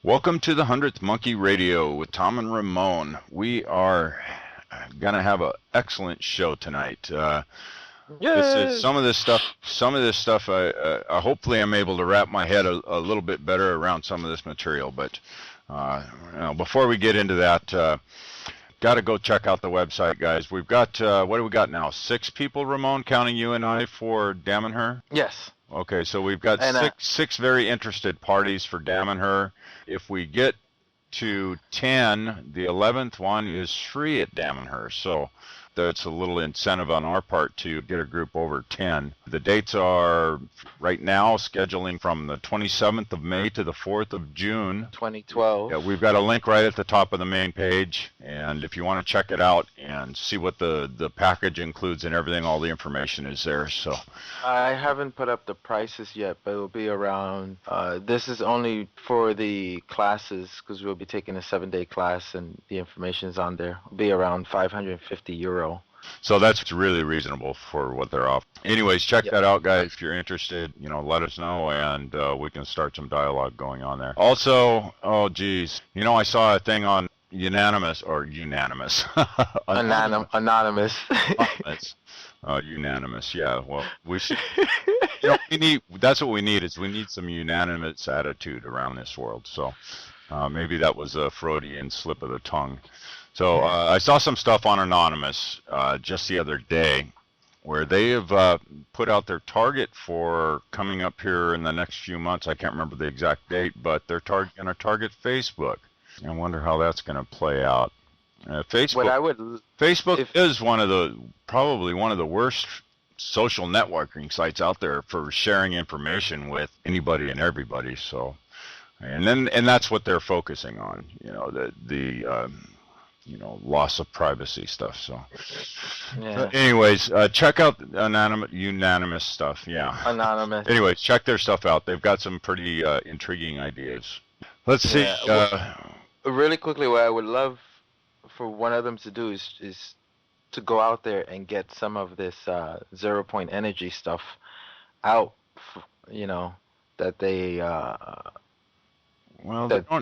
Welcome to the 100th Monkey Radio with Tom and Ramon. We are going to have an excellent show tonight. This is some of this stuff. Hopefully I'm able to wrap my head a little bit better around some of this material. But before we get into that, got to go check out the website, guys. We've got what do we got now? 6 people, Ramon, counting you and I for Damn and Her. Yes. Okay, so we've got six very interested parties for Damn and Her. If we get to 10, the 11th one is free at Damn and Her. So that's a little incentive on our part to get a group over 10. The dates are right now scheduling from the 27th of May to the 4th of June. 2012. Yeah, we've got a link right at the top of the main page. And if you want to check it out and see what the package includes and everything, all the information is there. So I haven't put up the prices yet, but it'll be around, this is only for the classes because we'll be taking a 7-day class and the information is on there. It'll be around €550. So that's really reasonable for what they're offering. Anyways, check that out, guys. If you're interested, let us know, and we can start some dialogue going on there. Also, I saw a thing on Unanimous. Anonymous. Unanimous, yeah. Well, we should. That's what we need. We need some unanimous attitude around this world. So maybe that was a Freudian slip of the tongue. So I saw some stuff on Anonymous just the other day where they have put out their target for coming up here in the next few months. I can't remember the exact date, but they're going to target Facebook. I wonder how that's going to play out. Facebook is probably one of the worst social networking sites out there for sharing information with anybody and everybody. So, and that's what they're focusing on. Loss of privacy stuff. So, anyways, check out unanimous stuff. Yeah. Anonymous. Anyways, check their stuff out. They've got some pretty intriguing ideas. Let's see. Really quickly, what I would love for one of them to do is to go out there and get some of this 0 point energy stuff out. That they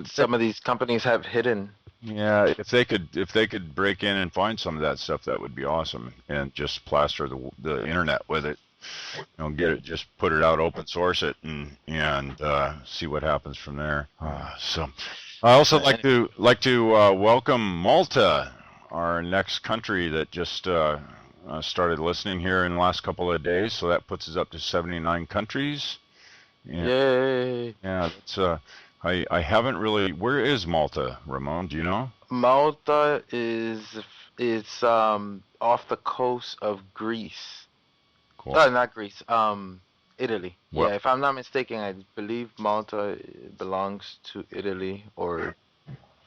some of these companies have hidden. Yeah, if they could break in and find some of that stuff, that would be awesome, and just plaster the internet with it. Just put it out, open source it, and see what happens from there. So, I also like to welcome Malta, our next country that just started listening here in the last couple of days. So that puts us up to 79 countries. Yay! Yeah, that's I haven't really. Where is Malta, Ramon? Do you know? Malta it's off the coast of Greece. Cool. Not Greece. Italy. What? Yeah, if I'm not mistaken, I believe Malta belongs to Italy or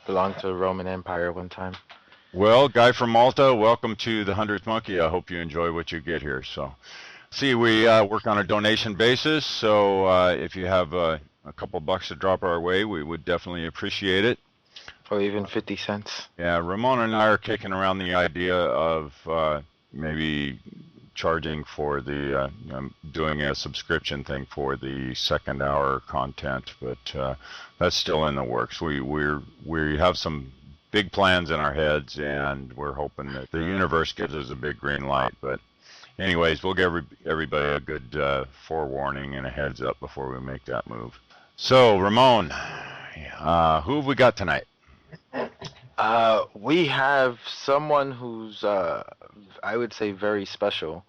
belonged to the Roman Empire one time. Well, guy from Malta, welcome to the 100th Monkey. I hope you enjoy what you get here. So, we work on a donation basis. So if you have a couple bucks to drop our way, we would definitely appreciate it. Or even 50 cents. Yeah, Ramon and I are kicking around the idea of maybe charging for the doing a subscription thing for the second hour content, but that's still in the works. We have some big plans in our heads, and we're hoping that the universe gives us a big green light. But anyways, we'll give everybody a good forewarning and a heads up before we make that move. So, Ramon, who have we got tonight? We have someone who's, I would say, very special.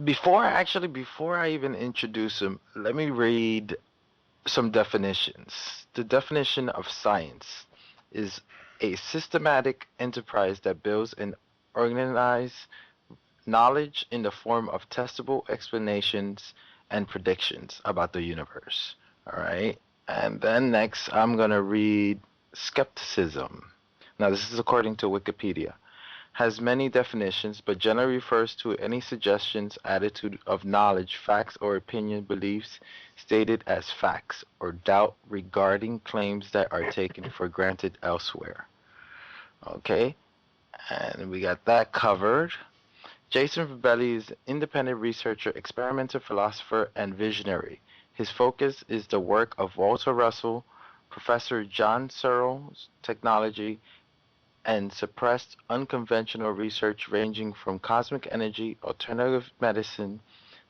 Before I even introduce him, let me read some definitions. The definition of science is a systematic enterprise that builds and organizes knowledge in the form of testable explanations and predictions about the universe. All right? And then next, I'm going to read Skepticism. Now, this is according to Wikipedia. Has many definitions, but generally refers to any suggestions, attitude of knowledge, facts, or opinion, beliefs stated as facts, or doubt regarding claims that are taken for granted elsewhere. Okay, and we got that covered. Jason Verbelli is an independent researcher, experimenter, philosopher, and visionary. His focus is the work of Walter Russell, Professor John Searl's technology and suppressed unconventional research ranging from cosmic energy, alternative medicine,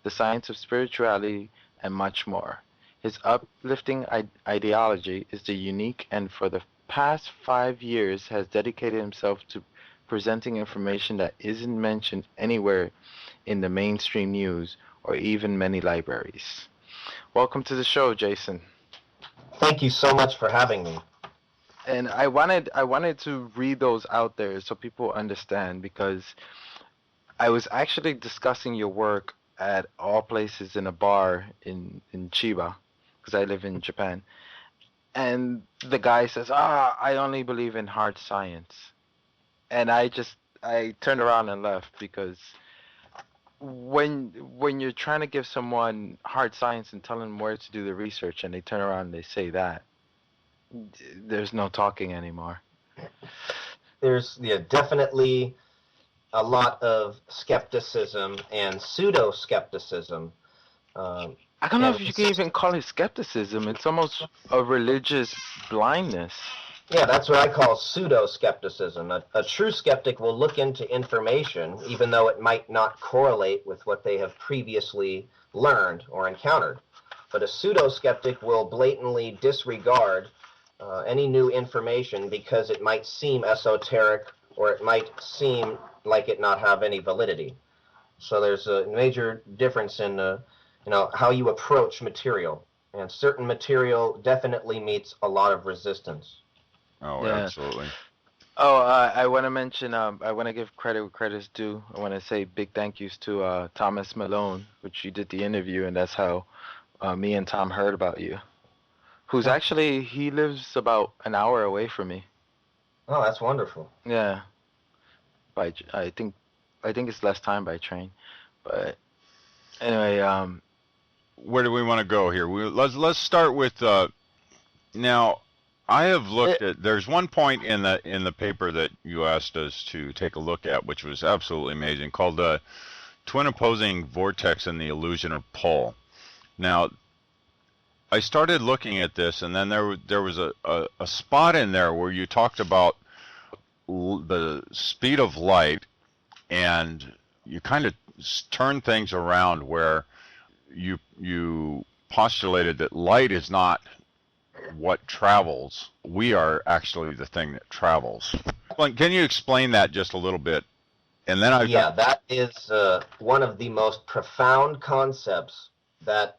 the science of spirituality, and much more. His uplifting ideology is the unique and for the past 5 years has dedicated himself to presenting information that isn't mentioned anywhere in the mainstream news or even many libraries. Welcome to the show, Jason. Thank you so much for having me. And I wanted to read those out there so people understand, because I was actually discussing your work at all places in a bar in Chiba, because I live in Japan. And the guy says, I only believe in hard science. And I turned around and left, because when you're trying to give someone hard science and tell them where to do the research and they turn around and they say that, there's no talking anymore. There's definitely a lot of skepticism and pseudo-skepticism. I don't know if you can even call it skepticism. It's almost a religious blindness. Yeah, that's what I call pseudo-skepticism. A true skeptic will look into information even though it might not correlate with what they have previously learned or encountered. But a pseudo-skeptic will blatantly disregard any new information because it might seem esoteric or it might seem like it not have any validity. So there's a major difference in how you approach material, and certain material definitely meets a lot of resistance. Oh, Yeah. absolutely. Oh, I want to mention, I want to give credit where credit's due. I want to say big thank yous to Thomas Malone, which you did the interview, and that's how me and Tom heard about you. Who's actually, he lives about an hour away from me. Oh, that's wonderful. Yeah. I think it's less time by train. But anyway, Where do we want to go here? Let's start with now. I have looked at. There's one point in the paper that you asked us to take a look at, which was absolutely amazing, called the twin opposing vortex and the illusion of pull. Now, I started looking at this, and then there was a spot in there where you talked about the speed of light, and you kind of turned things around where you postulated that light is not what travels. We are actually the thing that travels. Can you explain that just a little bit? And then that is one of the most profound concepts that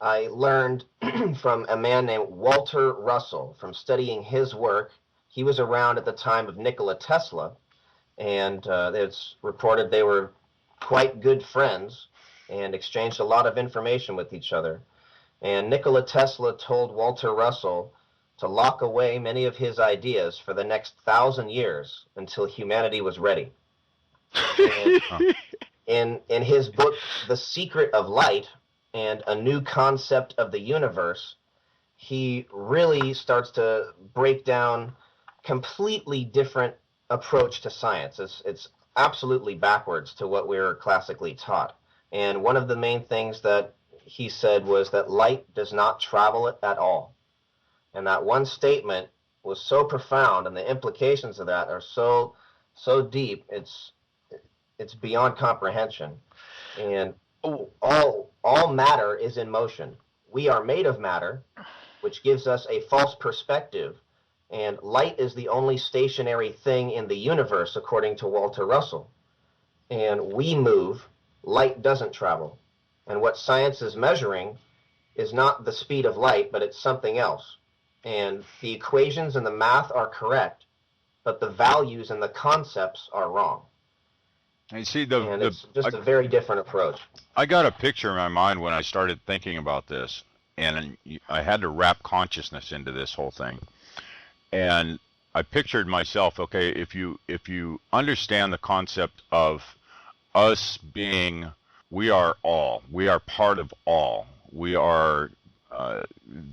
I learned from a man named Walter Russell from studying his work. He was around at the time of Nikola Tesla, and it's reported they were quite good friends and exchanged a lot of information with each other. And Nikola Tesla told Walter Russell to lock away many of his ideas for the next 1,000 years until humanity was ready. In his book, The Secret of Light and A New Concept of the Universe, he really starts to break down completely different approach to science. It's absolutely backwards to what we're classically taught. And one of the main things that he said was that light does not travel at all. And that one statement was so profound, and the implications of that are so deep, it's beyond comprehension. And all matter is in motion. We are made of matter, which gives us a false perspective, and light is the only stationary thing in the universe, according to Walter Russell. And we move, light doesn't travel. And what science is measuring is not the speed of light, but it's something else. And the equations and the math are correct, but the values and the concepts are wrong. I see it's just a very different approach. I got a picture in my mind when I started thinking about this, and I had to wrap consciousness into this whole thing. And I pictured myself, okay, if you understand the concept of us being, we are all, we are part of all, we are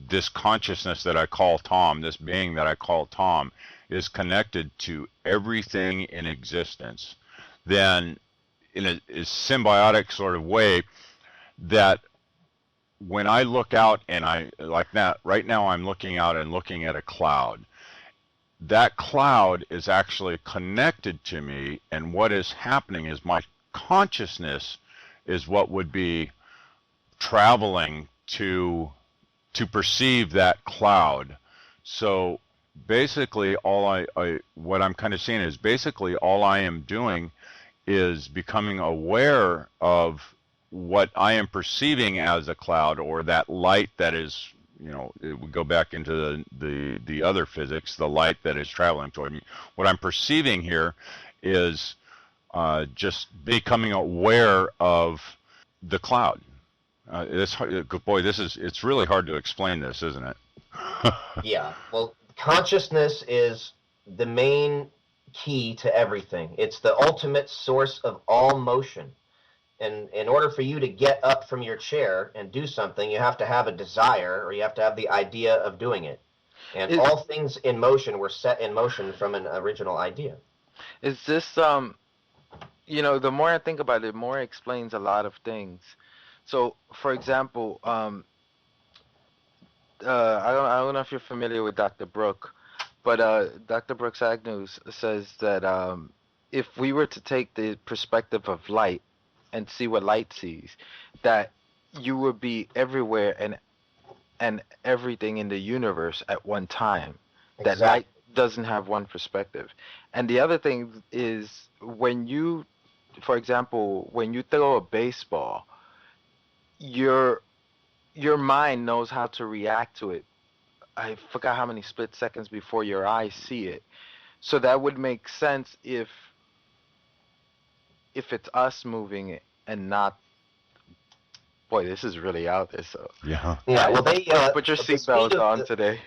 this consciousness that I call Tom, this being that I call Tom, is connected to everything in existence, then in a symbiotic sort of way, that when I look out and I like that right now, I'm looking out and looking at a cloud. That cloud is actually connected to me, and what is happening is my consciousness is what would be traveling to perceive that cloud. So basically, what I'm kind of seeing is basically all I am doing is becoming aware of what I am perceiving as a cloud, or that light that is, it would go back into the other physics, the light that is traveling toward me. What I'm perceiving here is just becoming aware of the cloud. It's really hard to explain this, isn't it? Yeah. Well, consciousness is the main key to everything. It's the ultimate source of all motion. And in order for you to get up from your chair and do something, you have to have a desire, or you have to have the idea of doing it. And all things in motion were set in motion from an original idea. Is this, the more I think about it, the more it explains a lot of things. So, for example, I don't know if you're familiar with Dr. Brooke, but Dr. Brooks Agnew says that if we were to take the perspective of light and see what light sees, that you would be everywhere and everything in the universe at one time. Exactly. That light doesn't have one perspective. And the other thing is, when you, for example, when you throw a baseball, your mind knows how to react to it. I forgot how many split seconds before your eyes see it. So that would make sense if it's us moving it and not. Boy, this is really out there. So yeah. Well, they put your seatbelt on today.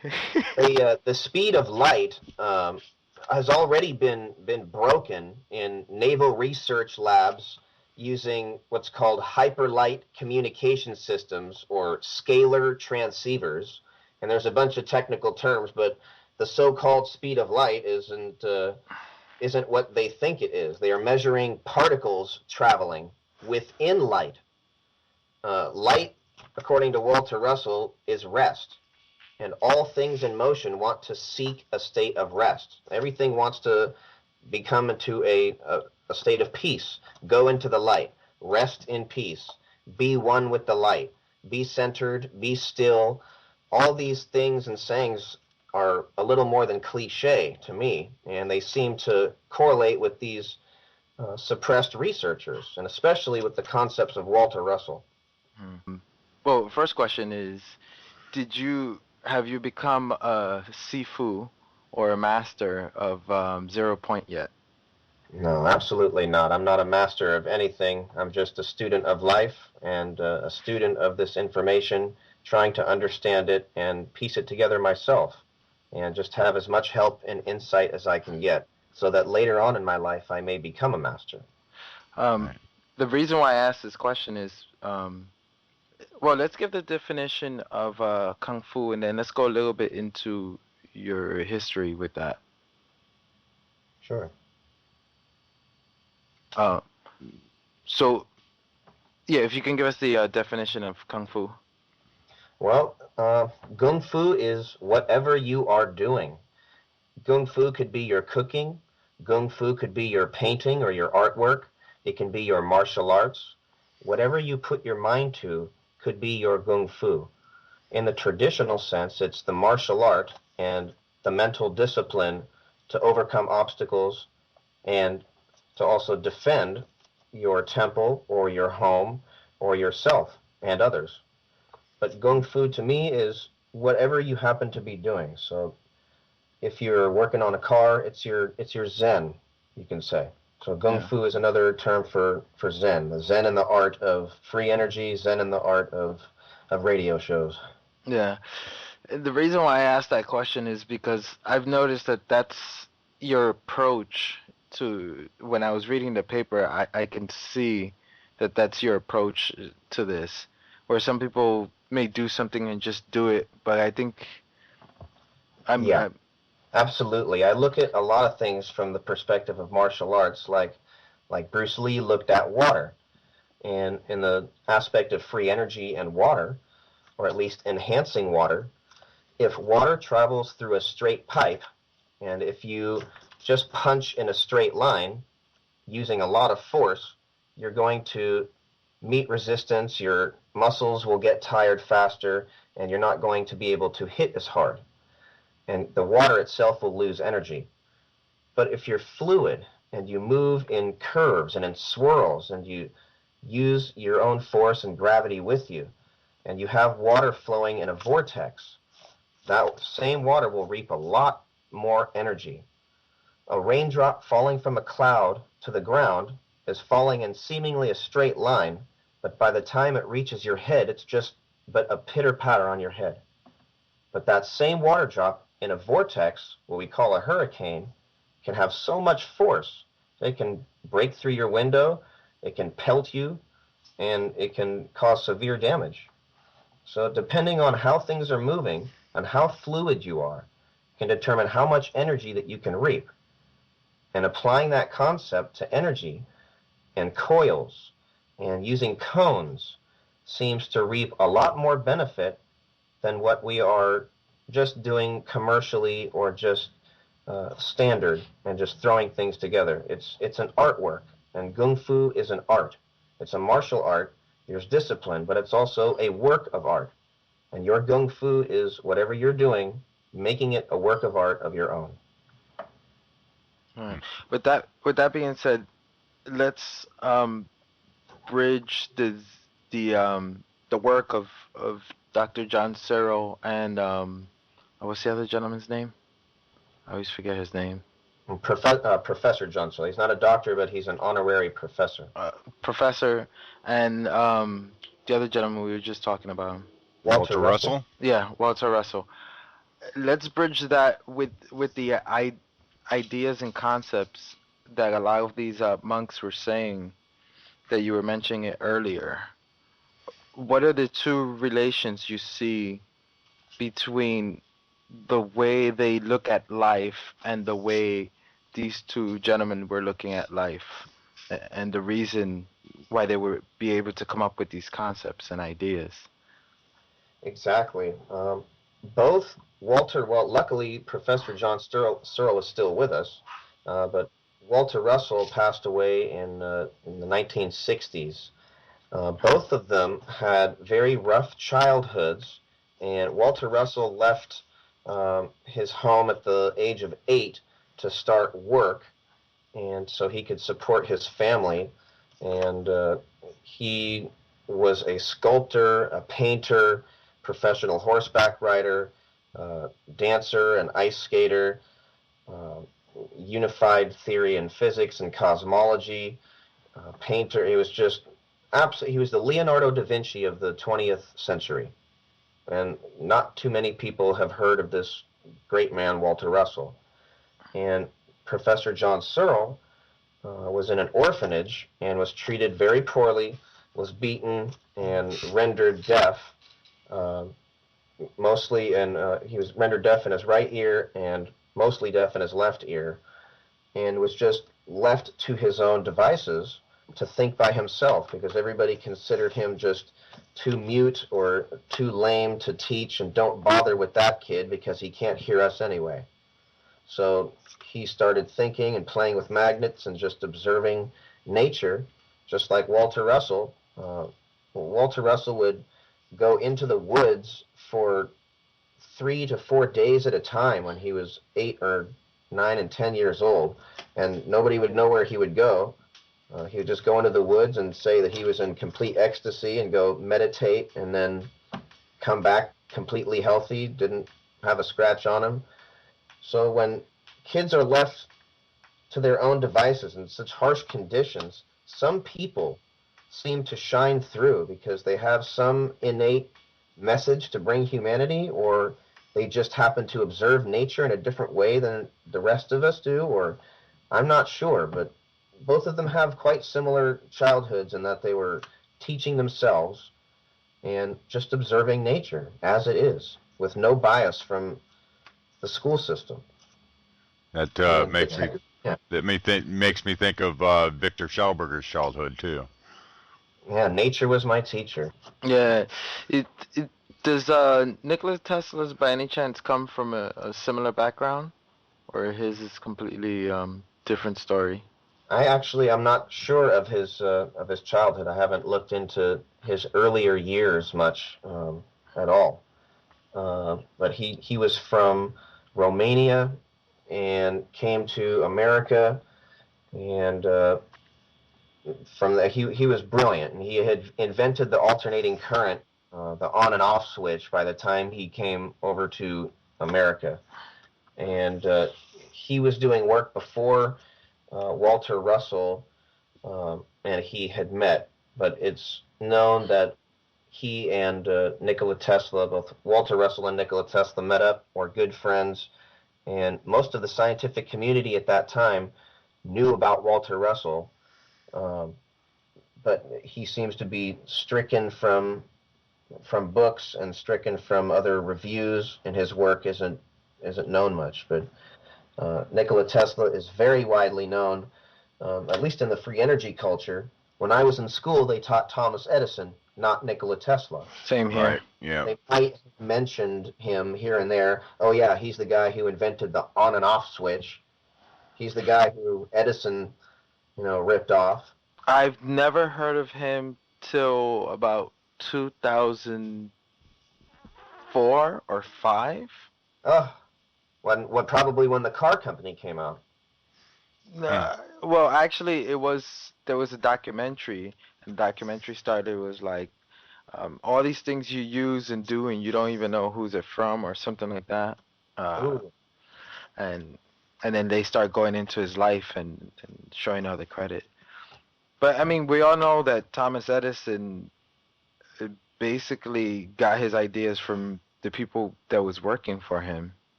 The speed of light has already been broken in naval research labs using what's called hyperlight communication systems, or scalar transceivers. And there's a bunch of technical terms, but the so-called speed of light isn't what they think it is. They are measuring particles traveling within light. Light, according to Walter Russell, is rest. And all things in motion want to seek a state of rest. Everything wants to become into a state of peace. Go into the light. Rest in peace. Be one with the light. Be centered. Be still. All these things and sayings are a little more than cliche to me, and they seem to correlate with these suppressed researchers, and especially with the concepts of Walter Russell. Mm-hmm. Well, first question is, have you become a Sifu or a master of 0 point yet? No, absolutely not. I'm not a master of anything. I'm just a student of life and a student of this information, trying to understand it and piece it together myself, and just have as much help and insight as I can get, so that later on in my life I may become a master. The reason why I asked this question is, well, let's give the definition of Kung Fu, and then let's go a little bit into your history with that. Sure. So, yeah, if you can give us the definition of Kung Fu. Well, Kung Fu is whatever you are doing. Kung Fu could be your cooking. Kung Fu could be your painting or your artwork. It can be your martial arts. Whatever you put your mind to could be your Kung Fu. In the traditional sense, it's the martial art and the mental discipline to overcome obstacles and to also defend your temple or your home or yourself and others. But Kung Fu to me is whatever you happen to be doing. So if you're working on a car, it's your Zen, you can say. So Kung Fu is another term for Zen. The Zen in the art of free energy, Zen in the art of radio shows. Yeah. The reason why I asked that question is because I've noticed that that's your approach to, when I was reading the paper, I can see that that's your approach to this, where some people may do something and just do it, but I think absolutely. I look at a lot of things from the perspective of martial arts, like Bruce Lee looked at water, and in the aspect of free energy and water, or at least enhancing water, if water travels through a straight pipe, and if you just punch in a straight line using a lot of force, you're going to meet resistance, your muscles will get tired faster, and you're not going to be able to hit as hard. And the water itself will lose energy. But if you're fluid and you move in curves and in swirls and you use your own force and gravity with you, and you have water flowing in a vortex, that same water will reap a lot more energy. A raindrop falling from a cloud to the ground is falling in seemingly a straight line, but by the time it reaches your head, it's just but a pitter-patter on your head. But that same water drop in a vortex, what we call a hurricane, can have so much force. It can break through your window, it can pelt you, and it can cause severe damage. So depending on how things are moving and how fluid you are, can determine how much energy that you can reap. And applying that concept to energy and coils and using cones seems to reap a lot more benefit than what we are just doing commercially or just standard and just throwing things together. It's an artwork, and Kung Fu is an art. It's a martial art. There's discipline, but it's also a work of art. And your Kung Fu is whatever you're doing, making it a work of art of your own. Right. With that being said, let's bridge the work of Dr. John Searl and what's the other gentleman's name? I always forget his name. Professor John Searl. He's not a doctor, but he's an honorary professor. Professor and the other gentleman we were just talking about. Walter Russell? Yeah, Walter Russell. Let's bridge that with the ideas and concepts that a lot of these monks were saying that you were mentioning it earlier. What are the two relations you see between the way they look at life and the way these two gentlemen were looking at life, and the reason why they would be able to come up with these concepts and ideas? Exactly. Luckily, Professor John Searl is still with us, but Walter Russell passed away in the 1960s. Both of them had very rough childhoods, and Walter Russell left his home at the age of 8 to start work, and so he could support his family. And he was a sculptor, a painter, professional horseback rider, dancer, and ice skater, unified theory in physics and cosmology, painter. He was just he was the Leonardo da Vinci of the 20th century. And not too many people have heard of this great man, Walter Russell. And Professor John Searl was in an orphanage and was treated very poorly, was beaten and rendered deaf, mostly, and he was rendered deaf in his right ear and mostly deaf in his left ear, and was just left to his own devices to think by himself, because everybody considered him just too mute or too lame to teach, and don't bother with that kid because he can't hear us anyway. So he started thinking and playing with magnets and just observing nature, just like Walter Russell. Walter Russell would go into the woods for 3 to 4 days at a time when he was 8 or 9 and 10 years old, and nobody would know where he would go. He would just go into the woods and say that he was in complete ecstasy and go meditate, and then come back completely healthy, didn't have a scratch on him. So when kids are left to their own devices in such harsh conditions, some people seem to shine through because they have some innate message to bring humanity, or they just happen to observe nature in a different way than the rest of us do, or I'm not sure, but both of them have quite similar childhoods in that they were teaching themselves and just observing nature as it is, with no bias from the school system. That makes me think of Victor Schauberger's childhood too. Yeah, nature was my teacher. Yeah, Does Nikola Tesla's by any chance come from a similar background, or his is completely different story? I'm not sure of his childhood. I haven't looked into his earlier years much at all. But he was from Romania and came to America, and from the, he was brilliant, and he had invented the alternating current, the on and off switch, by the time he came over to America. And he was doing work before Walter Russell and he had met, but it's known that he and Nikola Tesla, both Walter Russell and Nikola Tesla, met up, were good friends, and most of the scientific community at that time knew about Walter Russell, but he seems to be stricken from books and stricken from other reviews, and his work isn't known much. But Nikola Tesla is very widely known, at least in the free energy culture. When I was in school, they taught Thomas Edison, not Nikola Tesla. Same here. Right. Yeah. They might have mentioned him here and there. Oh yeah, he's the guy who invented the on and off switch. He's the guy who Edison, ripped off. I've never heard of him till about 2004 or 5. Oh, probably when the car company came out. Well, actually, there was a documentary, and the documentary started was like, all these things you use and do, and you don't even know who's it from or something like that. And then they start going into his life and showing all the credit. But I mean, we all know that Thomas Edison basically got his ideas from the people that was working for him.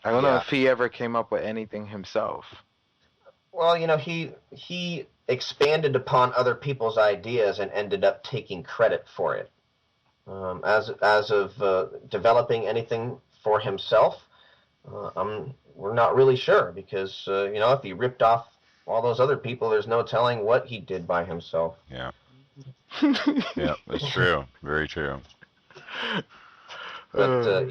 I don't know if he ever came up with anything himself. Well, he expanded upon other people's ideas and ended up taking credit for it. As of developing anything for himself, we're not really sure, because if he ripped off all those other people, there's no telling what he did by himself. Yeah. Yeah, that's true. Very true. But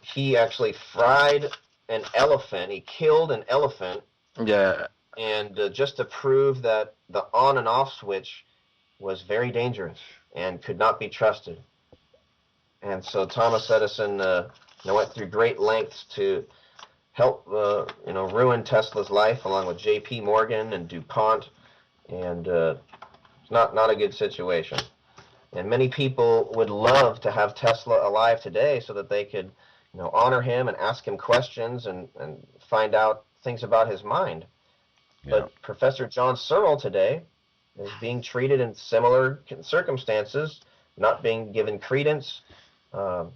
he actually fried an elephant. He killed an elephant. Yeah. And just to prove that the on and off switch was very dangerous and could not be trusted. And so Thomas Edison went through great lengths to help ruin Tesla's life, along with J.P. Morgan and DuPont, and it's not a good situation. And many people would love to have Tesla alive today so that they could honor him and ask him questions and find out things about his mind. Yeah. But Professor John Searl today is being treated in similar circumstances, not being given credence, and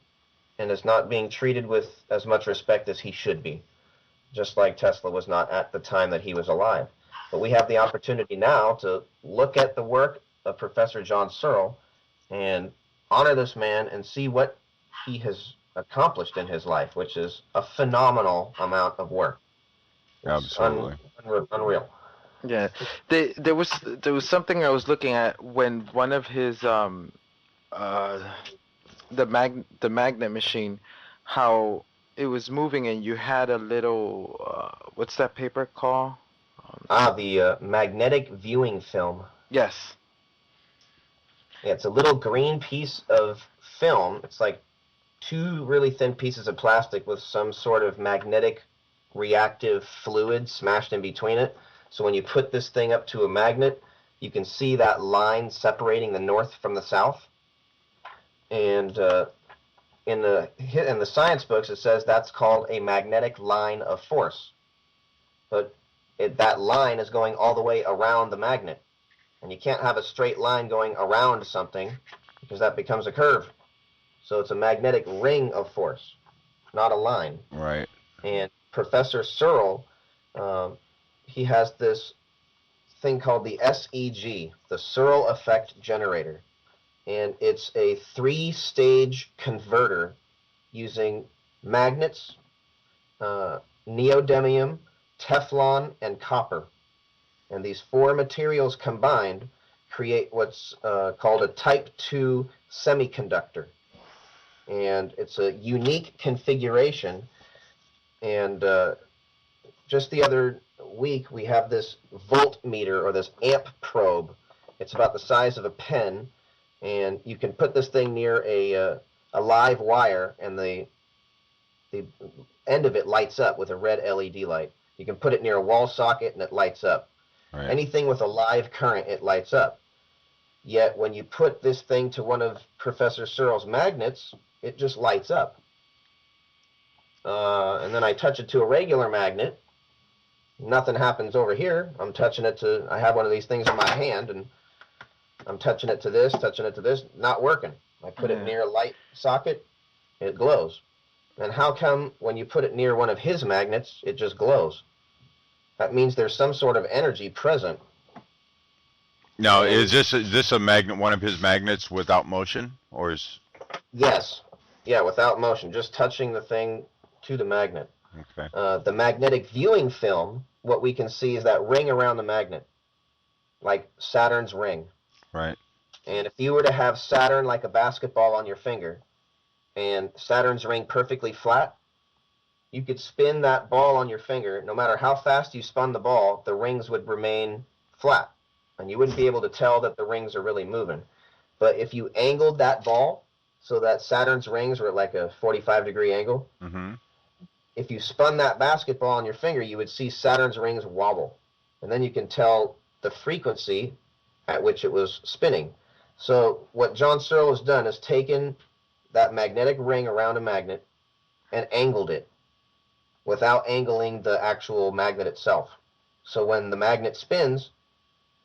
is not being treated with as much respect as he should be, just like Tesla was not at the time that he was alive. But we have the opportunity now to look at the work of Professor John Searl and honor this man and see what he has accomplished in his life, which is a phenomenal amount of work. It's absolutely unreal. Yeah, there was something I was looking at when one of his the magnet machine, how it was moving, and you had a little what's that paper called? The magnetic viewing film. Yes. Yeah, it's a little green piece of film. It's like 2 really thin pieces of plastic with some sort of magnetic reactive fluid smashed in between it. So when you put this thing up to a magnet, you can see that line separating the north from the south. And in the science books, it says that's called a magnetic line of force. But that line is going all the way around the magnet. And you can't have a straight line going around something, because that becomes a curve. So it's a magnetic ring of force, not a line. Right. And Professor Searl, he has this thing called the SEG, the Searl Effect Generator. And it's a 3-stage converter using magnets, neodymium, Teflon, and copper. And these 4 materials combined create what's called a Type 2 semiconductor. And it's a unique configuration. And just the other week, we have this voltmeter, or this amp probe. It's about the size of a pen, and you can put this thing near a live wire, and the end of it lights up with a red LED light. You can put it near a wall socket, and it lights up. Right. Anything with a live current, it lights up. Yet when you put this thing to one of Professor Searl's magnets, it just lights up. And then I touch it to a regular magnet. Nothing happens over here. I'm touching it to, I have one of these things in my hand, and I'm touching it to this, not working. I put it near a light socket, it glows. And how come when you put it near one of his magnets, it just glows? That means there's some sort of energy present. Now, is this a magnet, one of his magnets without motion, or is? Yes. Yeah, without motion, just touching the thing to the magnet. Okay. The magnetic viewing film, what we can see is that ring around the magnet, like Saturn's ring. Right. And if you were to have Saturn like a basketball on your finger, and Saturn's ring perfectly flat, you could spin that ball on your finger. No matter how fast you spun the ball, the rings would remain flat, and you wouldn't be able to tell that the rings are really moving. But if you angled that ball so that Saturn's rings were at like a 45-degree angle, Mm-hmm. if you spun that basketball on your finger, you would see Saturn's rings wobble. And then you can tell the frequency at which it was spinning. So what John Searl has done is taken that magnetic ring around a magnet and angled it without angling the actual magnet itself. So when the magnet spins,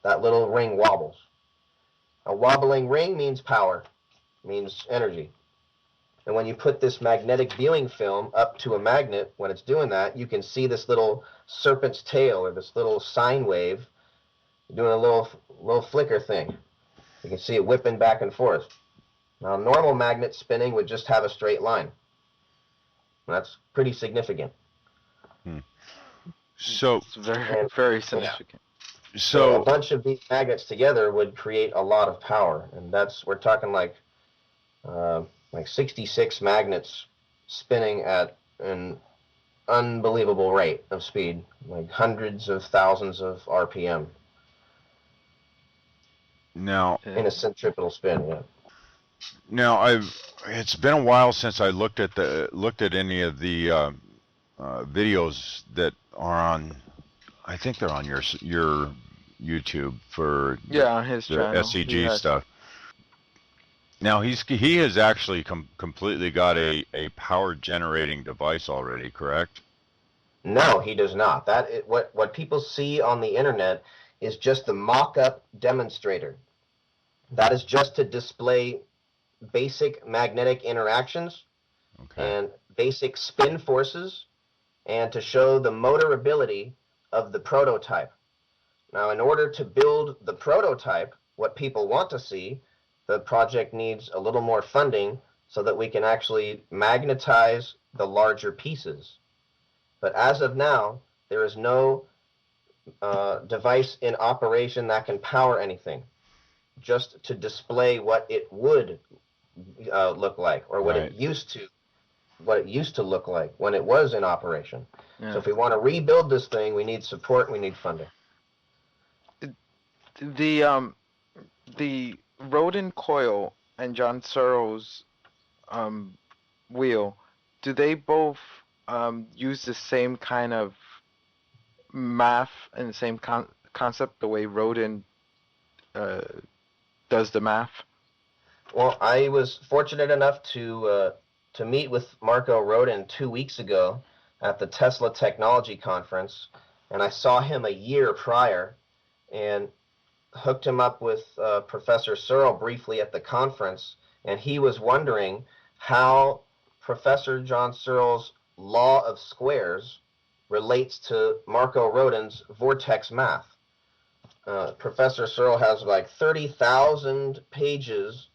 that little ring wobbles. A wobbling ring means power, means energy. And when you put this magnetic viewing film up to a magnet, when it's doing that, you can see this little serpent's tail, or this little sine wave doing a little flicker thing. You can see it whipping back and forth. Now, a normal magnet spinning would just have a straight line. That's pretty significant. So It's very, very significant. So a bunch of these magnets together would create a lot of power, and we're talking like 66 magnets spinning at an unbelievable rate of speed, like hundreds of thousands of RPM. Now, in a centripetal spin, yeah. Now, it's been a while since I looked at any of the videos that are on. I think they're on your YouTube for his the channel. SEG stuff. Now he has actually completely got a power generating device already, correct? No, he does not. What people see on the internet is just the mock-up demonstrator. That is just to display basic magnetic interactions and basic spin forces, and to show the motor ability of the prototype. Now, in order to build the prototype, what people want to see, the project needs a little more funding so that we can actually magnetize the larger pieces. But as of now, there is no device in operation that can power anything, just to display what it would look like, or what it used to look like when it was in operation. Yeah. So if we want to rebuild this thing, we need support, we need funding. The Rodin coil and John Searl's wheel, do they both use the same kind of math and the same concept, the way Rodin does the math? Well, I was fortunate enough to meet with Marco Rodin 2 weeks ago at the Tesla Technology Conference, and I saw him a year prior and hooked him up with Professor Searl briefly at the conference, and he was wondering how Professor John Searl's law of squares relates to Marco Rodin's vortex math. Professor Searl has like 30,000 pages,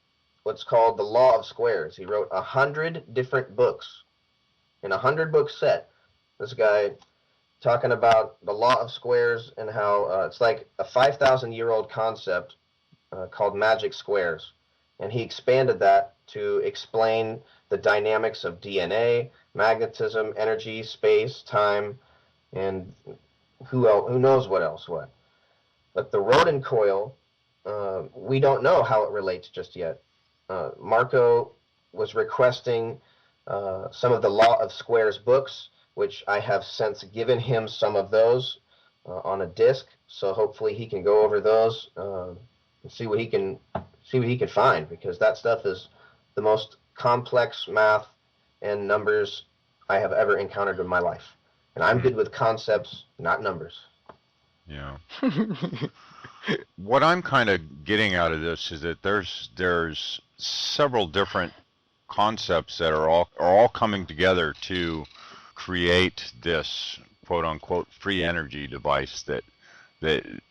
what's called the law of squares. He wrote 100 different books. In a 100-book set, this guy talking about the law of squares and how it's like a 5,000-year-old concept called Magic Squares, and he expanded that to explain the dynamics of DNA, magnetism, energy, space, time, and who knows what else. But the Rodin coil, we don't know how it relates just yet. Marco was requesting some of the Law of Squares books, which I have since given him some of those on a disc. So hopefully he can go over those and see what he can find, because that stuff is the most complex math and numbers I have ever encountered in my life. And I'm good with concepts, not numbers. Yeah. What I'm kind of getting out of this is that there's several different concepts that are all coming together to create this quote unquote free energy device that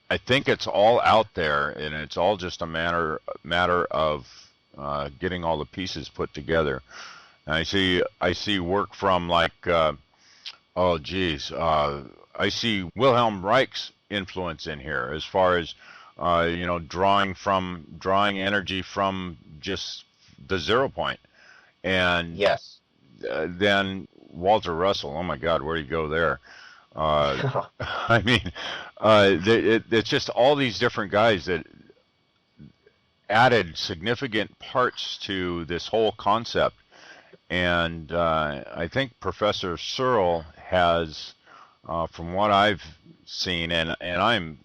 I think it's all out there, and it's all just a matter of getting all the pieces put together. And I see work from like I see Wilhelm Reich's influence in here as far as drawing energy from just the 0 point. And yes, then Walter Russell. Oh my God, where do you go there? I mean, it's just all these different guys that added significant parts to this whole concept. And I think Professor Searl has, from what I've seen, and I'm,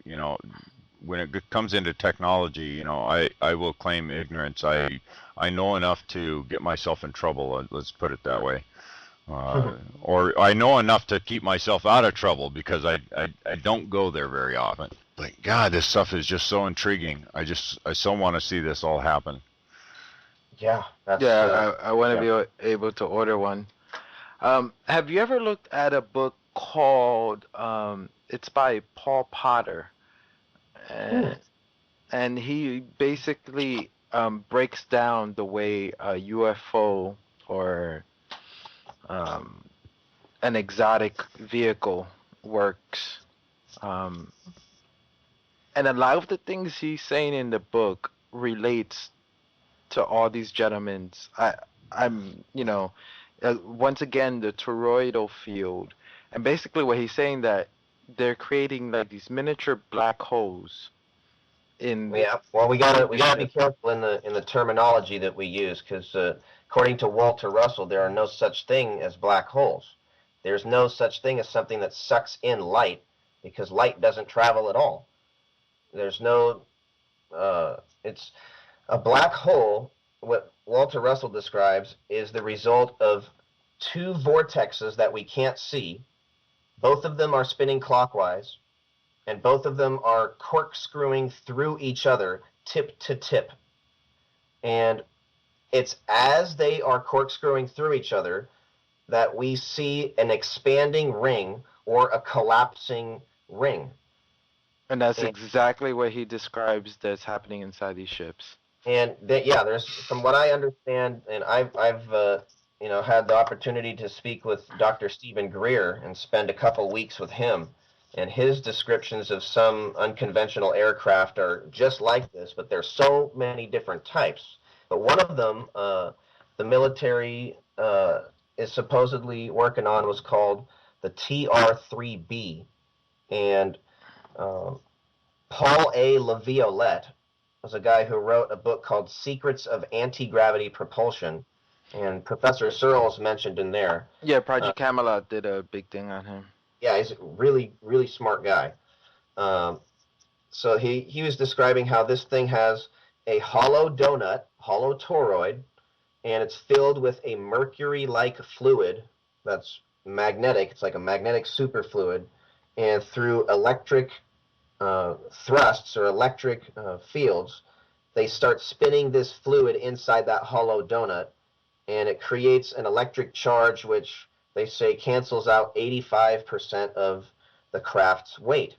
when it comes into technology, I will claim ignorance. I know enough to get myself in trouble. Let's put it that way. Or I know enough to keep myself out of trouble, because I don't go there very often. But God, this stuff is just so intriguing. I so want to see this all happen. Yeah. I want to be able to order one. Have you ever looked at a book called, it's by Paul Potter, and he basically breaks down the way a UFO or an exotic vehicle works. And a lot of the things he's saying in the book relates to all these gentlemen's. Once again, the toroidal field. And basically what he's saying, that they're creating like these miniature black holes in. Yeah, well, we gotta be careful in the terminology that we use, because according to Walter Russell, there are no such thing as black holes. There's no such thing as something that sucks in light, because light doesn't travel at all. There's no, it's a black hole. What Walter Russell describes is the result of two vortexes that we can't see. Both of them are spinning clockwise, and both of them are corkscrewing through each other, tip to tip. And it's as they are corkscrewing through each other that we see an expanding ring or a collapsing ring. And that's exactly what he describes that's happening inside these ships. And there's, from what I understand, and I've had the opportunity to speak with Dr. Stephen Greer and spend a couple weeks with him, and his descriptions of some unconventional aircraft are just like this, but there's so many different types. But one of them, the military is supposedly working on, was called the TR-3B, and Paul A. Laviolette was a guy who wrote a book called Secrets of Anti-Gravity Propulsion, and Professor Searl is mentioned in there. Yeah, Project Camelot did a big thing on him. Yeah, he's a really, really smart guy. So he was describing how this thing has a hollow donut, hollow toroid, and it's filled with a mercury-like fluid that's magnetic. It's like a magnetic superfluid, and through electric thrusts or electric fields, they start spinning this fluid inside that hollow donut, and it creates an electric charge which they say cancels out 85% of the craft's weight,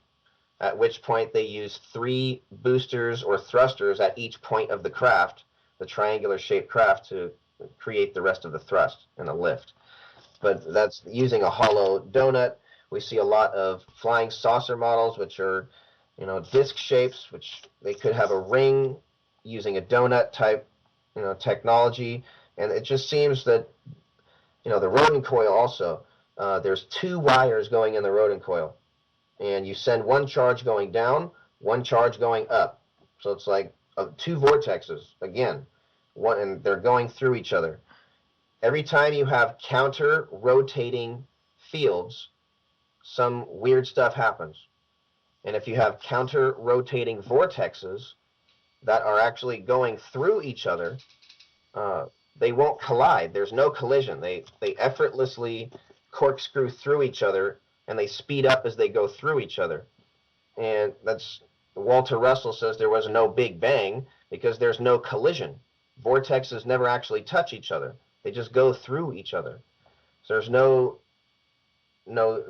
at which point they use 3 boosters or thrusters at each point of the craft, the triangular shaped craft, to create the rest of the thrust and the lift. But that's using a hollow donut. We see a lot of flying saucer models, which are disc shapes, which they could have a ring using a donut type, technology, and it just seems that, the rodent coil also, there's 2 wires going in the rodent coil, and you send one charge going down, one charge going up. So it's like 2 vortexes, again, and they're going through each other. Every time you have counter-rotating fields, some weird stuff happens. And if you have counter-rotating vortexes that are actually going through each other, they won't collide. There's no collision. They effortlessly corkscrew through each other, and they speed up as they go through each other. And that's Walter Russell says there was no Big Bang because there's no collision. Vortexes never actually touch each other. They just go through each other. So there's no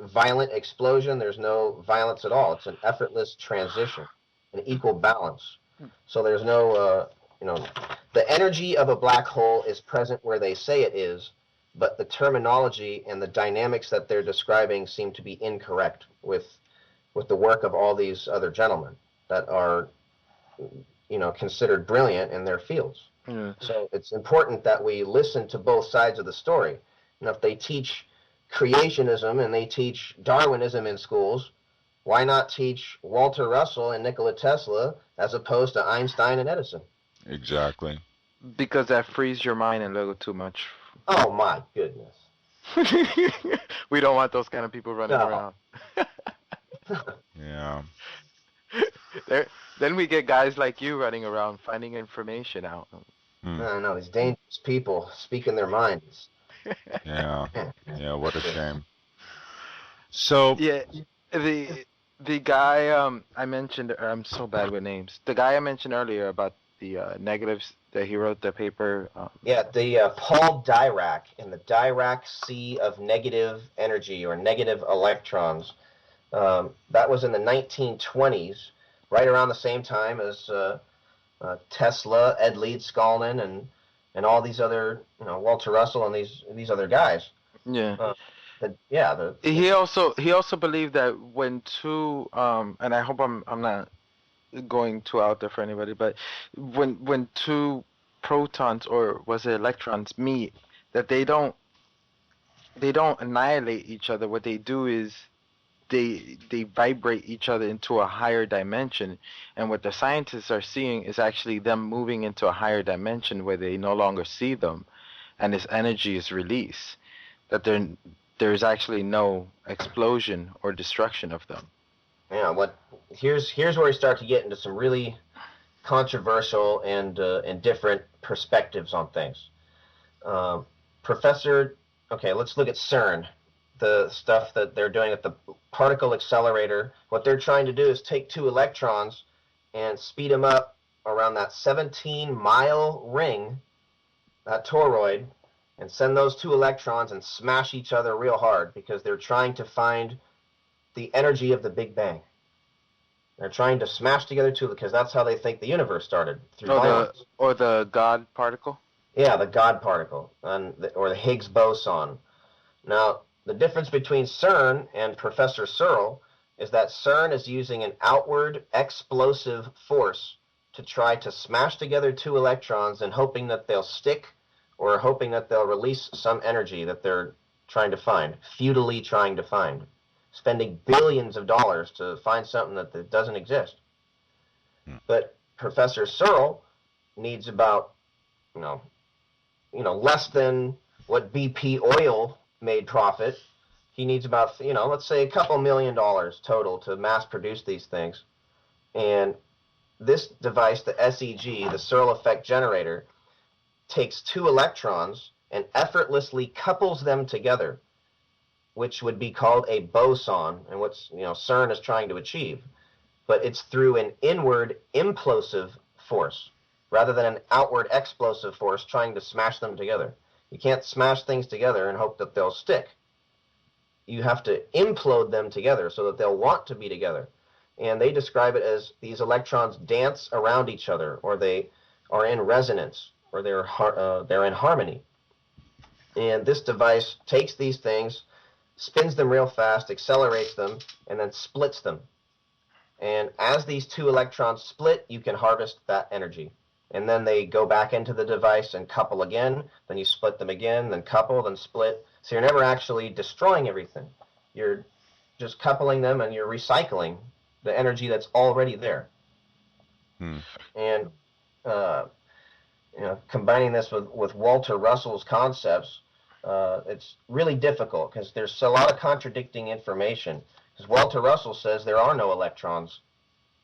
violent explosion. There's no violence at all. It's an effortless transition, an equal balance. So there's no, the energy of a black hole is present where they say it is, but the terminology and the dynamics that they're describing seem to be incorrect with the work of all these other gentlemen that are, considered brilliant in their fields. Yeah. So it's important that we listen to both sides of the story. And if they teach creationism and they teach Darwinism in schools, why not teach Walter Russell and Nikola Tesla as opposed to Einstein and Edison? Exactly. Because that frees your mind a little too much. Oh my goodness. We don't want those kind of people running around. Yeah. Then we get guys like you running around finding information out. No, these dangerous people speaking their minds. Yeah. Yeah, what a shame. So yeah, the guy I mentioned, I'm so bad with names. The guy I mentioned earlier about the negatives that he wrote the paper. The Paul Dirac in the Dirac Sea of Negative Energy or Negative Electrons. That was in the 1920s, right around the same time as Tesla, Ed Leedskalnin, and all these other, Walter Russell and these other guys. Yeah. He also believed that when two, and I hope I'm not going too out there for anybody, but when two protons, or was it electrons, meet, that they don't annihilate each other. What they do is they vibrate each other into a higher dimension, and what the scientists are seeing is actually them moving into a higher dimension where they no longer see them, and this energy is released. That there's actually no explosion or destruction of them. Yeah. Here's where we start to get into some really controversial and different perspectives on things. Let's look at CERN. The stuff that they're doing at the particle accelerator, what they're trying to do is take two electrons and speed them up around that 17-mile ring, that toroid, and send those two electrons and smash each other real hard because they're trying to find the energy of the Big Bang. They're trying to smash together two, because that's how they think the universe started. Or the God particle? Yeah, the God particle, or the Higgs boson. Now, the difference between CERN and Professor Searl is that CERN is using an outward explosive force to try to smash together two electrons and hoping that they'll stick, or hoping that they'll release some energy that they're trying to find, futilely trying to find, spending billions of dollars to find something that doesn't exist. But Professor Searl needs about, less than what BP oil made profit. He needs about, let's say a couple $1 million total to mass produce these things. And this device, the SEG, the Searle effect generator, takes two electrons and effortlessly couples them together, which would be called a boson, and what's CERN is trying to achieve. But it's through an inward implosive force rather than an outward explosive force trying to smash them together. You can't smash things together and hope that they'll stick. You have to implode them together so that they'll want to be together. And they describe it as these electrons dance around each other, or they are in resonance, or they're in harmony. And this device takes these things, spins them real fast, accelerates them, and then splits them. And as these two electrons split, you can harvest that energy. and then they go back into the device and couple again, then you split them again, then couple, then split. So you're never actually destroying everything. You're just coupling them and you're recycling the energy that's already there. And combining this with Walter Russell's concepts, it's really difficult because there's a lot of contradicting information. Because Walter Russell says there are no electrons,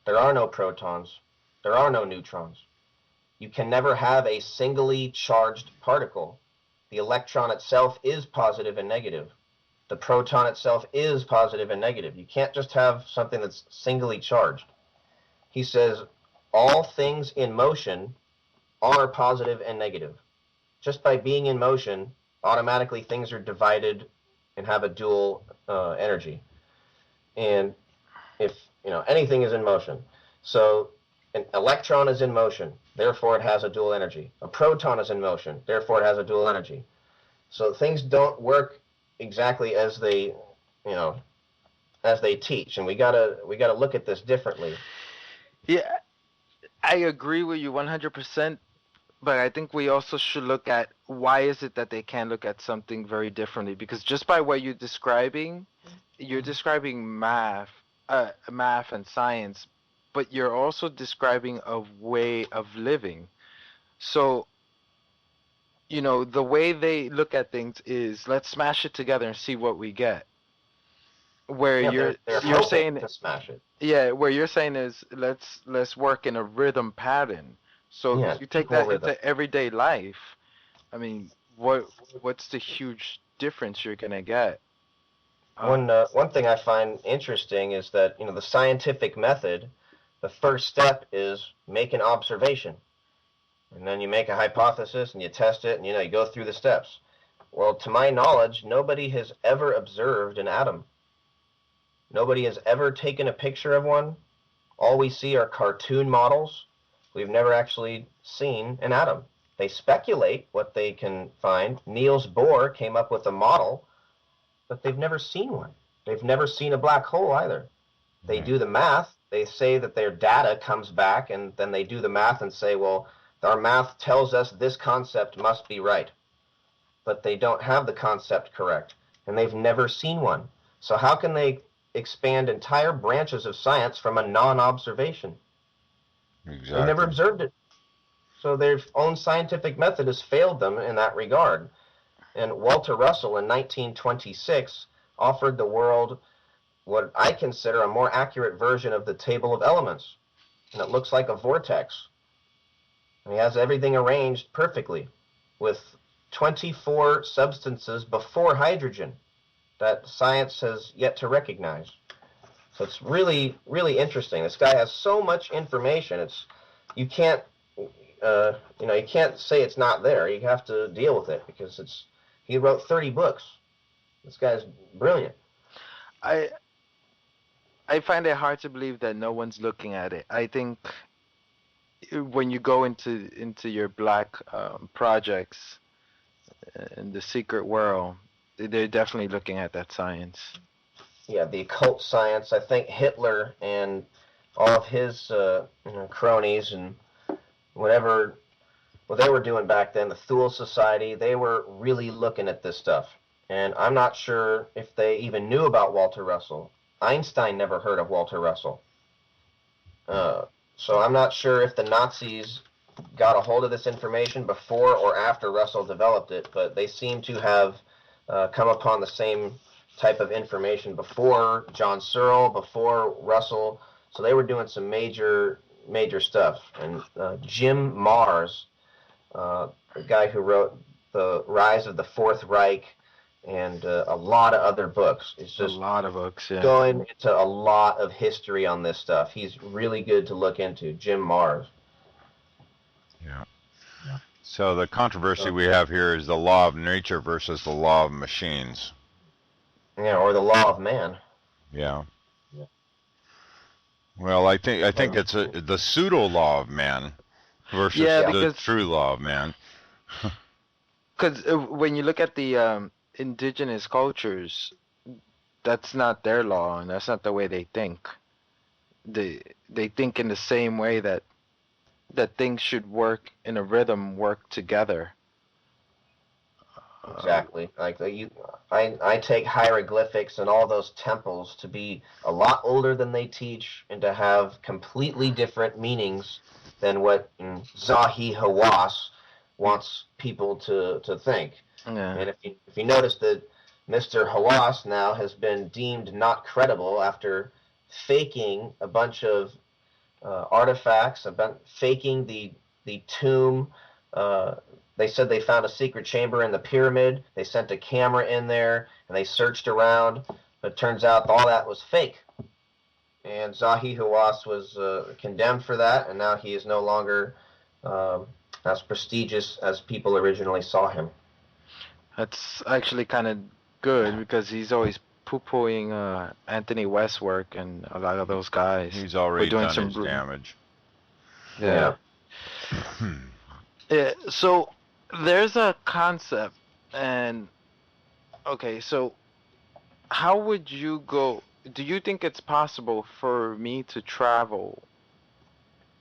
there are no protons, there are no neutrons. You can never have a singly charged particle. The electron itself is positive and negative. The proton itself is positive and negative. You can't just have something that's singly charged. He says all things in motion are positive and negative. Just by being in motion, automatically things are divided and have a dual energy. And if anything is in motion, so an electron is in motion, therefore it has a dual energy. A proton is in motion, therefore it has a dual energy. So things don't work exactly as they teach, and we gotta look at this differently. Yeah, I agree with you 100%, but I think we also should look at why is it that they can look at something very differently, because just by what you're describing math and science, but you're also describing a way of living. So, the way they look at things is let's smash it together and see what we get. Where you're saying to smash it. Yeah, where you're saying is let's work in a rhythm pattern. So if you take that into everyday life, I mean, what's the huge difference you're gonna get? One thing I find interesting is that the scientific method, the first step is make an observation, and then you make a hypothesis and you test it, and you go through the steps. Well, to my knowledge, nobody has ever observed an atom. Nobody has ever taken a picture of one. All we see are cartoon models. We've never actually seen an atom. They speculate what they can find. Niels Bohr came up with a model, but they've never seen one. They've never seen a black hole either. They do the math. They say that their data comes back, and then they do the math and say, well, our math tells us this concept must be right. But they don't have the concept correct, and they've never seen one. So how can they expand entire branches of science from a non-observation? Exactly. They never observed it. So their own scientific method has failed them in that regard. And Walter Russell in 1926 offered the world what I consider a more accurate version of the table of elements. And it looks like a vortex. And he has everything arranged perfectly with 24 substances before hydrogen that science has yet to recognize. So it's really, really interesting. This guy has so much information. You can't say it's not there. You have to deal with it because he wrote 30 books. This guy's brilliant. I find it hard to believe that no one's looking at it. I think when you go into your black projects in the secret world, they're definitely looking at that science. Yeah, the occult science. I think Hitler and all of his cronies and whatever what they were doing back then, the Thule Society, they were really looking at this stuff. And I'm not sure if they even knew about Walter Russell. Einstein never heard of Walter Russell. So I'm not sure if the Nazis got a hold of this information before or after Russell developed it, but they seem to have come upon the same type of information before John Searl, before Russell. So they were doing some major stuff. And Jim Marrs, the guy who wrote The Rise of the Fourth Reich and a lot of other books, is just a lot of books, yeah. Going into a lot of history on this stuff. He's really good to look into, Jim Marrs. Yeah. So the controversy we have here is the law of nature versus the law of machines. Yeah, or the law of man. Yeah. Well, I think it's the pseudo law of man versus the true law of man. Because when you look at the indigenous cultures, that's not their law, and that's not the way they think. They think in the same way that that things should work in a rhythm, work together. Exactly. I take hieroglyphics and all those temples to be a lot older than they teach, and to have completely different meanings than what Zahi Hawass wants people to think. Yeah. And if you notice that Mr. Hawass now has been deemed not credible after faking a bunch of artifacts, about faking the tomb. They said they found a secret chamber in the pyramid. They sent a camera in there, and they searched around. But it turns out all that was fake. And Zahi Hawass was condemned for that, and now he is no longer as prestigious as people originally saw him. That's actually kind of good, because he's always poo-pooing Anthony West's work and a lot of those guys. He's already doing done some his damage. Yeah. Yeah. So there's a concept, and okay, so how would you go? Do you think it's possible for me to travel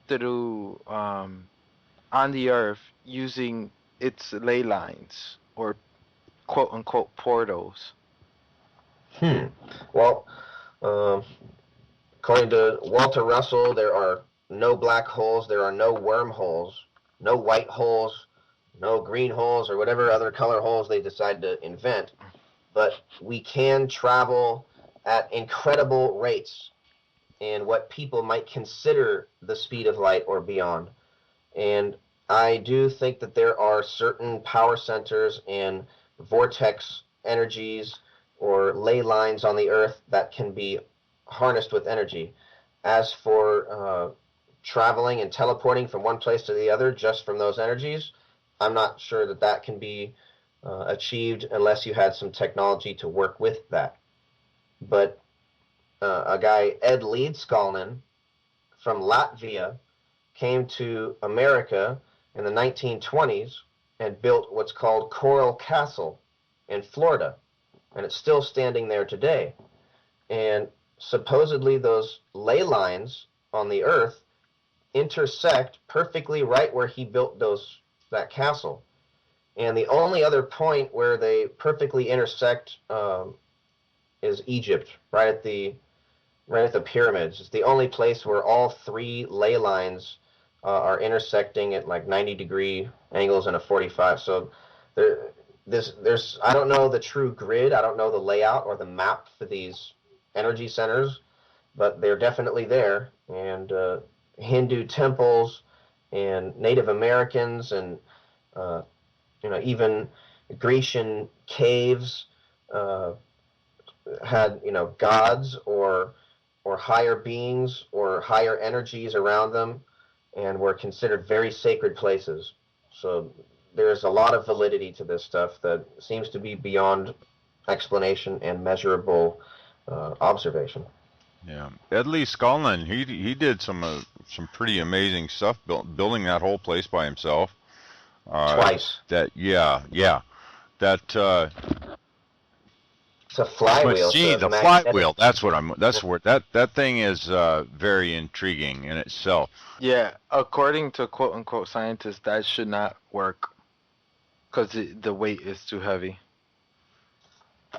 through on the Earth using its ley lines, or quote unquote portals? Well, according to Walter Russell, there are no black holes, there are no wormholes, no white holes, no green holes, or whatever other color holes they decide to invent. But we can travel at incredible rates in what people might consider the speed of light or beyond. And I do think that there are certain power centers and vortex energies or ley lines on the Earth that can be harnessed with energy. As for traveling and teleporting from one place to the other just from those energies, I'm not sure that that can be achieved unless you had some technology to work with that. But a guy, Ed Leedskalnin from Latvia, came to America in the 1920s and built what's called Coral Castle in Florida, and it's still standing there today. And supposedly those ley lines on the Earth intersect perfectly right where he built that castle. And the only other point where they perfectly intersect is Egypt, right at the pyramids. It's the only place where all three ley lines are intersecting at like 90-degree angles and a 45. So there's I don't know the true grid, I don't know the layout or the map for these energy centers, but they're definitely there. And Hindu temples and Native Americans and even Grecian caves had gods or higher beings or higher energies around them, and were considered very sacred places. So there's a lot of validity to this stuff that seems to be beyond explanation and measurable observation. Yeah, Ed Leedskalnin, he did some pretty amazing stuff, building that whole place by himself. Twice. That it's a flywheel. The flywheel. That thing is very intriguing in itself. Yeah, according to quote unquote scientists, that should not work because the weight is too heavy.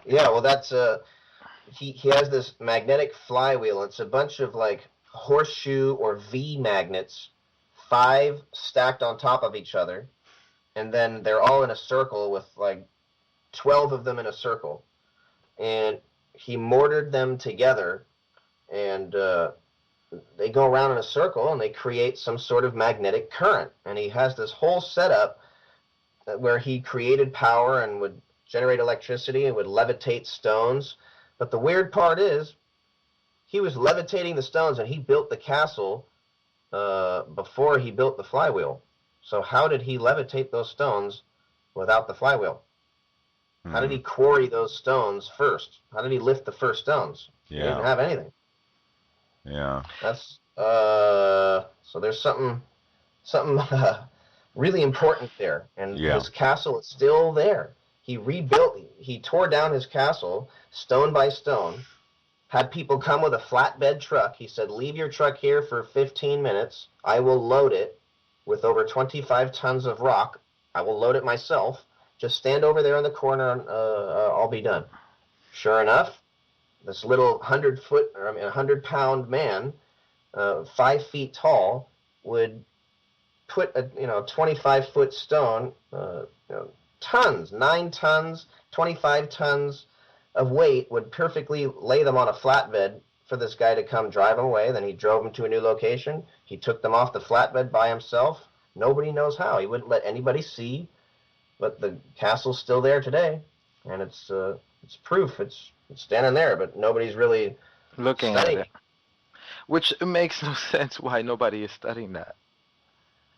Yeah, well, that's he has this magnetic flywheel. It's a bunch of like horseshoe or V magnets, 5 stacked on top of each other, and then they're all in a circle with like 12 of them in a circle. And he mortared them together, and they go around in a circle, and they create some sort of magnetic current. And he has this whole setup where he created power and would generate electricity and would levitate stones. But the weird part is, he was levitating the stones, and he built the castle before he built the flywheel. So how did he levitate those stones without the flywheel? How did he quarry those stones first? How did he lift the first stones? Yeah. He didn't have anything. Yeah. That's so there's something really important there, and his castle is still there. He tore down his castle stone by stone, had people come with a flatbed truck. He said, leave your truck here for 15 minutes. I will load it, with over 25 tons of rock. I will load it myself. Just stand over there in the corner and I'll be done. Sure enough, this little 100-pound man, 5 feet tall, would put a 25-foot stone, tons, 9 tons, 25 tons of weight, would perfectly lay them on a flatbed for this guy to come drive them away. Then he drove them to a new location. He took them off the flatbed by himself. Nobody knows how. He wouldn't let anybody see, but the castle's still there today, and it's proof. It's standing there, but nobody's really looking studying at it. Which makes no sense why nobody is studying that.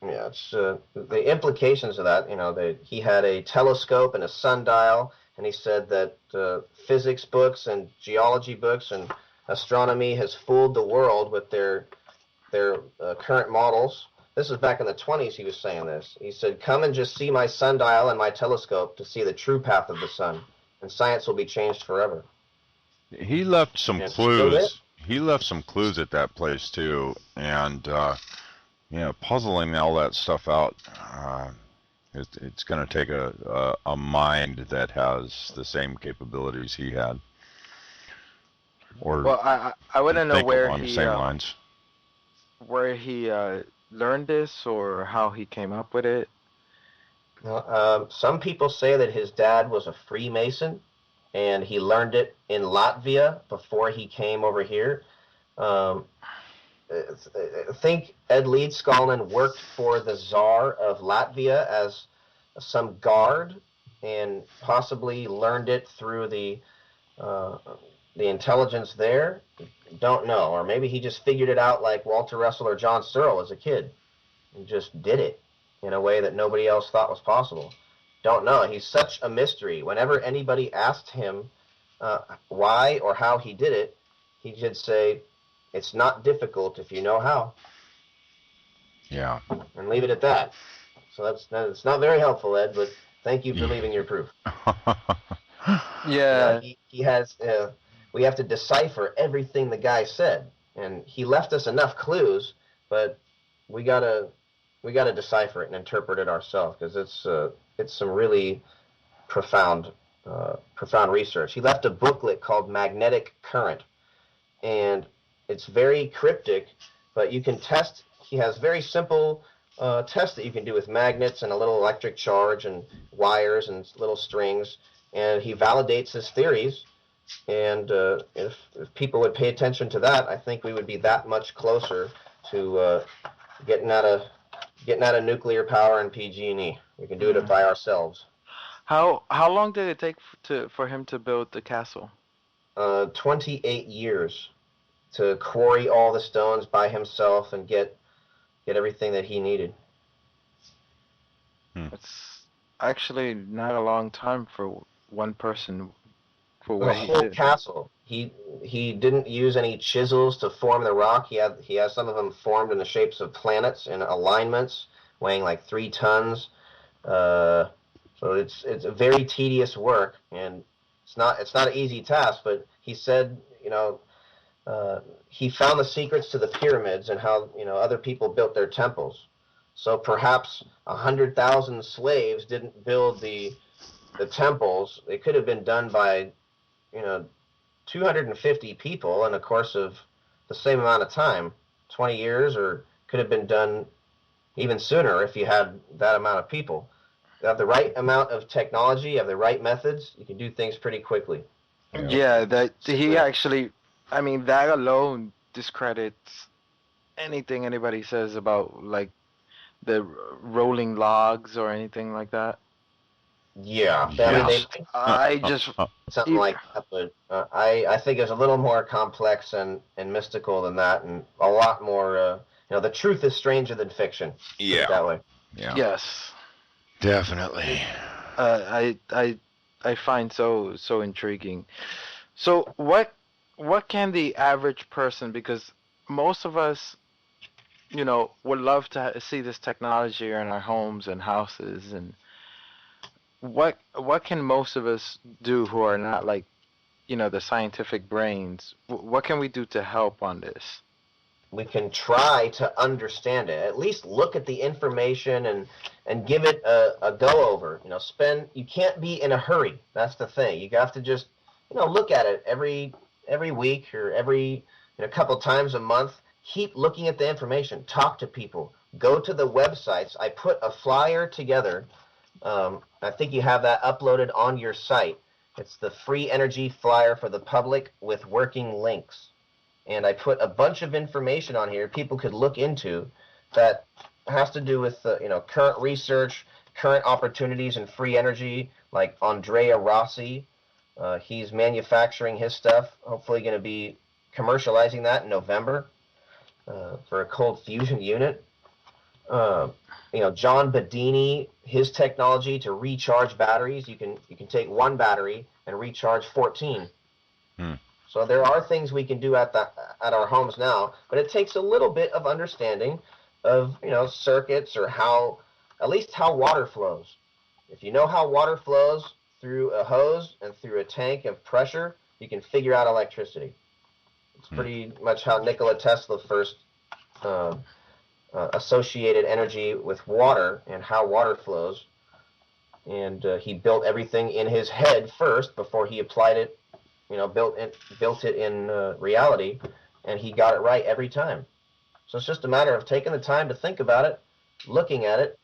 Yeah, it's the implications of that. He had a telescope and a sundial, and he said that physics books and geology books and astronomy has fooled the world with their current models. This is back in the 20s he was saying this. He said, come and just see my sundial and my telescope to see the true path of the sun, and science will be changed forever. He left some clues. He left some clues at that place, too, and, puzzling all that stuff out, it's going to take a mind that has the same capabilities he had. Or well, I want to know where along the same lines. Where he learned this or how he came up with it. Some people say that his dad was a Freemason, and he learned it in Latvia before he came over here. I think Ed Leedskalnin worked for the Tsar of Latvia as some guard, and possibly learned it through the intelligence there. Don't know. Or maybe he just figured it out like Walter Russell or John Searl as a kid and just did it in a way that nobody else thought was possible. Don't know. He's such a mystery. Whenever anybody asked him why or how he did it, he should say, it's not difficult if you know how. Yeah. And leave it at that. So that's not very helpful, Ed, but thank you for leaving your proof. Yeah. He has... we have to decipher everything the guy said, and he left us enough clues, but we gotta decipher it and interpret it ourselves, because it's some really profound research. He left a booklet called Magnetic Current, and it's very cryptic, but you can test. He has very simple tests that you can do with magnets and a little electric charge and wires and little strings, and he validates his theories. And if people would pay attention to that, I think we would be that much closer to getting out of nuclear power and PG&E. We can do it by ourselves. How long did it take for him to build the castle? 28 years to quarry all the stones by himself and get everything that he needed. It's actually not a long time for one person. For the whole castle. He didn't use any chisels to form the rock. He has some of them formed in the shapes of planets in alignments, weighing like 3 tons. So it's a very tedious work, and it's not an easy task. But he said, he found the secrets to the pyramids and how other people built their temples. So perhaps 100,000 slaves didn't build the temples. It could have been done by 250 people in a course of the same amount of time, 20 years, or could have been done even sooner if you had that amount of people. You have the right amount of technology, you have the right methods, you can do things pretty quickly. Yeah, that he actually, that alone discredits anything anybody says about like the rolling logs or anything like that. Yeah, I just something like that, but I think it's a little more complex and mystical than that, and a lot more. The truth is stranger than fiction. Yeah, put it that way. Yeah. Yes, definitely. I find so intriguing. So what can the average person, because most of us, would love to see this technology in our homes and houses, and what can most of us do who are not like, the scientific brains? What can we do to help on this? we can try to understand it. At least look at the information and give it a go over. You can't be in a hurry. That's the thing. You have to just look at it every week or every couple times a month. Keep looking at the information. Talk to people. Go to the websites. I put a flyer together. I think you have that uploaded on your site. It's the free energy flyer for the public with working links. And I put a bunch of information on here people could look into that has to do with current research, current opportunities in free energy, like Andrea Rossi. He's manufacturing his stuff, hopefully going to be commercializing that in November for a cold fusion unit. John Bedini, his technology to recharge batteries. You can take one battery and recharge 14. So there are things we can do at our homes now, but it takes a little bit of understanding of circuits or at least how water flows. If you know how water flows through a hose and through a tank of pressure, you can figure out electricity. It's pretty much how Nikola Tesla first associated energy with water and how water flows. And he built everything in his head first before he applied it, built it in reality, and he got it right every time. So it's just a matter of taking the time to think about it, looking at it,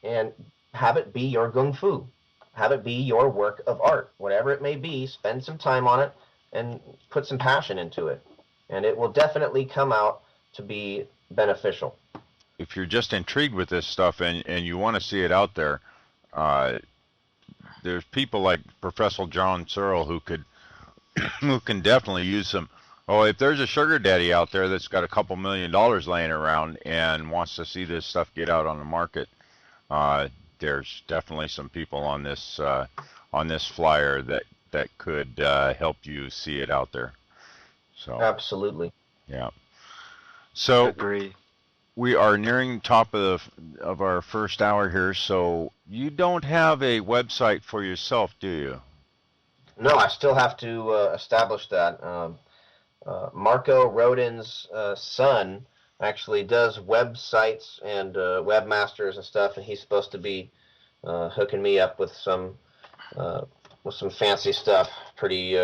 and have it be your gung fu. Have it be your work of art. Whatever it may be, spend some time on it and put some passion into it. And it will definitely come out to be beneficial. If you're just intrigued with this stuff and you want to see it out there, there's people like Professor John Searl who can definitely use some. Oh, if there's a sugar daddy out there that's got a couple $1 million laying around and wants to see this stuff get out on the market, there's definitely some people on this flyer that could help you see it out there. So absolutely, yeah. So agree. We are nearing the top of our first hour here. So you don't have a website for yourself, do you? No, I still have to establish that. Marco Rodin's son actually does websites and webmasters and stuff, and he's supposed to be hooking me up with some fancy stuff pretty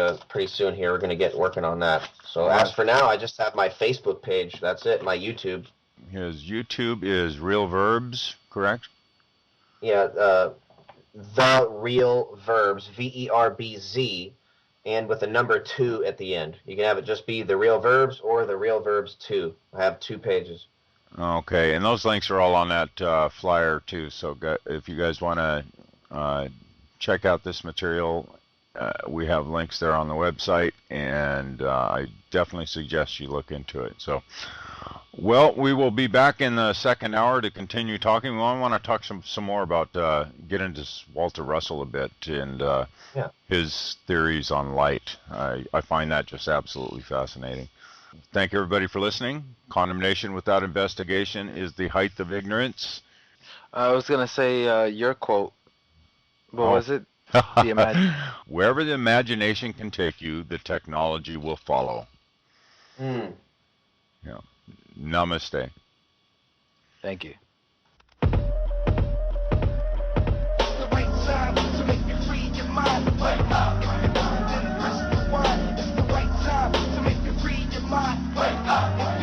soon here. We're going to get working on that. So as for now, I just have my Facebook page. That's it. My YouTube. His YouTube is Real Verbs, correct? Yeah, The Real Verbs, VERBZ, and with a number 2 at the end. You can have it just be The Real Verbs or The Real Verbs 2. I have 2 pages. Okay, and those links are all on that flyer too. So if you guys want to check out this material, we have links there on the website, and I definitely suggest you look into it. So, well, we will be back in the second hour to continue talking. We want to talk some more about get into Walter Russell a bit and his theories on light. I find that just absolutely fascinating. Thank everybody for listening. Condemnation without investigation is the height of ignorance. I was going to say your quote. What was it? Wherever the imagination can take you, the technology will follow. Yeah. Namaste. Thank you. Wake up.